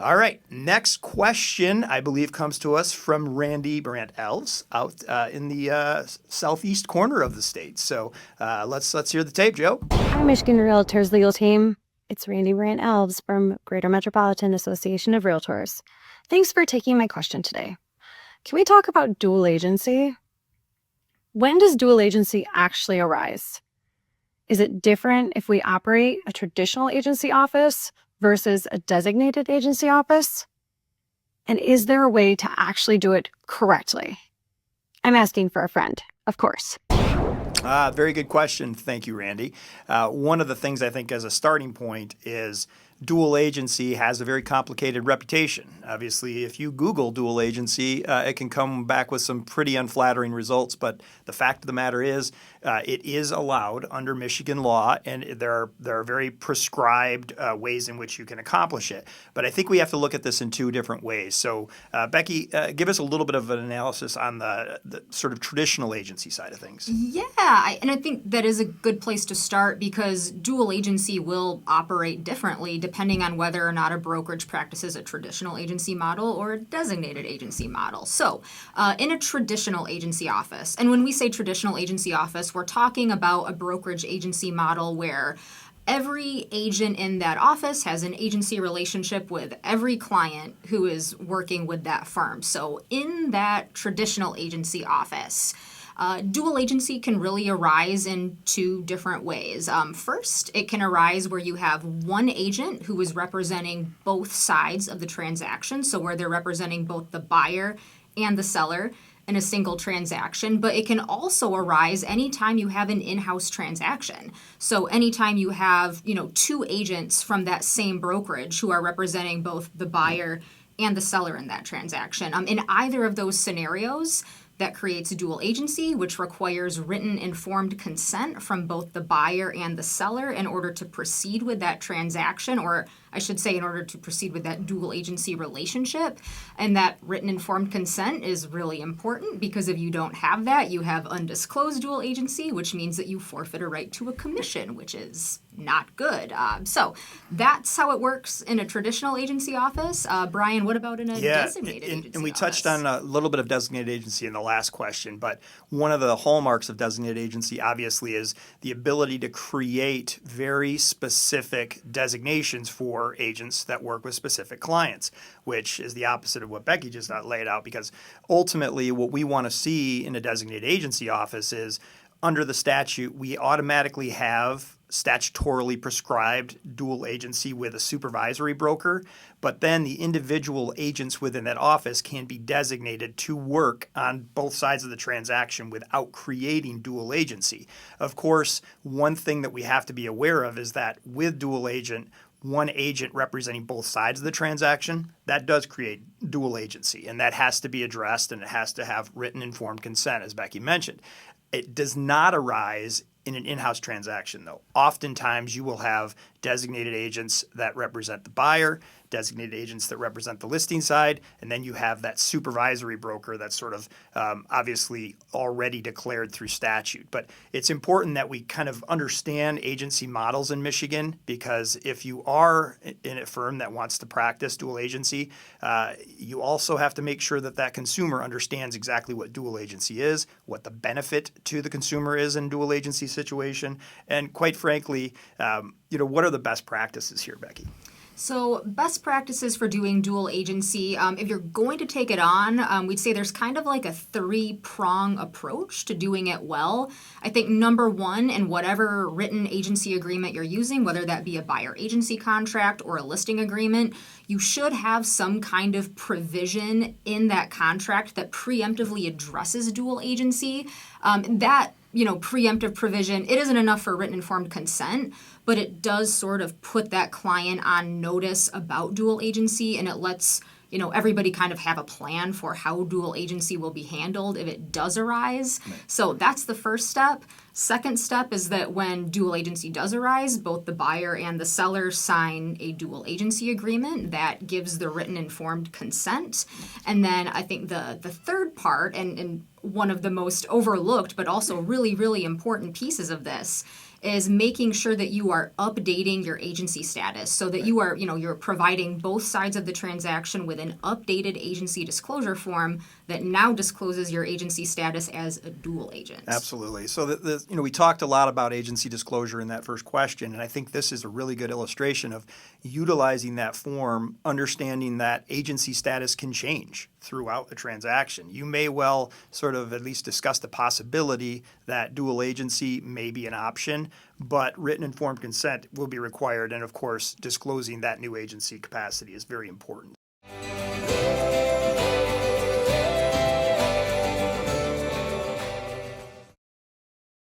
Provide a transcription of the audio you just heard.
All right. Next question, I believe, comes to us from Randy Brandt Elves out in the southeast corner of the state. So let's hear the tape, Joe. Hi, Michigan Realtors legal team. It's Randy Brandt Elves from Greater Metropolitan Association of Realtors. Thanks for taking my question today. Can we talk about dual agency? When does dual agency actually arise? Is it different if we operate a traditional agency office versus a designated agency office? And is there a way to actually do it correctly? I'm asking for a friend, of course. Very good question. Thank you, Randy. One of the things I think as a starting point is dual agency has a very complicated reputation. Obviously, if you Google dual agency, it can come back with some pretty unflattering results. But the fact of the matter is, it is allowed under Michigan law, and there are very prescribed ways in which you can accomplish it. But I think we have to look at this in two different ways. So, Becky, give us a little bit of an analysis on the sort of traditional agency side of things. Yeah, and I think that is a good place to start because dual agency will operate differently depending on whether or not a brokerage practices a traditional agency model or a designated agency model. So, in a traditional agency office, and when we say traditional agency office, we're talking about a brokerage agency model where every agent in that office has an agency relationship with every client who is working with that firm. So, in that traditional agency office, dual agency can really arise in two different ways. First, it can arise where you have one agent who is representing both sides of the transaction, so where they're representing both the buyer and the seller in a single transaction, but it can also arise anytime you have an in-house transaction. So anytime you have, two agents from that same brokerage who are representing both the buyer and the seller in that transaction. In either of those scenarios, that creates dual agency, which requires written informed consent from both the buyer and the seller in order to proceed with that transaction, or I should say in order to proceed with that dual agency relationship. And that written informed consent is really important because if you don't have that, you have undisclosed dual agency, which means that you forfeit a right to a commission, which is not good. So that's how it works in a traditional agency office. Brian, what about in a designated agency and we office? touched on a little bit of designated agency in the last question, but one of the hallmarks of designated agency obviously is the ability to create very specific designations for agents that work with specific clients, which is the opposite of what Becky just laid out, because ultimately what we want to see in a designated agency office is under the statute, we automatically have statutorily prescribed dual agency with a supervisory broker, but then the individual agents within that office can be designated to work on both sides of the transaction without creating dual agency. Of course, one thing that we have to be aware of is that with dual agent, one agent representing both sides of the transaction, that does create dual agency, and that has to be addressed, and it has to have written informed consent, as Becky mentioned. It does not arise in an in-house transaction, though. Oftentimes, you will have designated agents that represent the buyer, designated agents that represent the listing side, and then you have that supervisory broker that's sort of obviously already declared through statute. But it's important that we kind of understand agency models in Michigan, because if you are in a firm that wants to practice dual agency, you also have to make sure that that consumer understands exactly what dual agency is, what the benefit to the consumer is in dual agency situation, and quite frankly, what are the best practices here, Becky? So best practices for doing dual agency, if you're going to take it on, we'd say there's kind of like a three-prong approach to doing it well. I think number one, in whatever written agency agreement you're using, whether that be a buyer agency contract or a listing agreement, you should have some kind of provision in that contract that preemptively addresses dual agency. That preemptive provision, it isn't enough for written informed consent, but it does sort of put that client on notice about dual agency, and it lets everybody kind of have a plan for how dual agency will be handled if it does arise. Right. So that's the first step. Second step is that when dual agency does arise, both the buyer and the seller sign a dual agency agreement that gives the written informed consent. And then I think the third part, and one of the most overlooked but also really, really important pieces of this, is making sure that you are updating your agency status so that you are, you're providing both sides of the transaction with an updated agency disclosure form that now discloses your agency status as a dual agent. Absolutely. So we talked a lot about agency disclosure in that first question, and I think this is a really good illustration of utilizing that form, understanding that agency status can change throughout the transaction. You may well sort of at least discuss the possibility that dual agency may be an option, but written informed consent will be required, and of course, disclosing that new agency capacity is very important.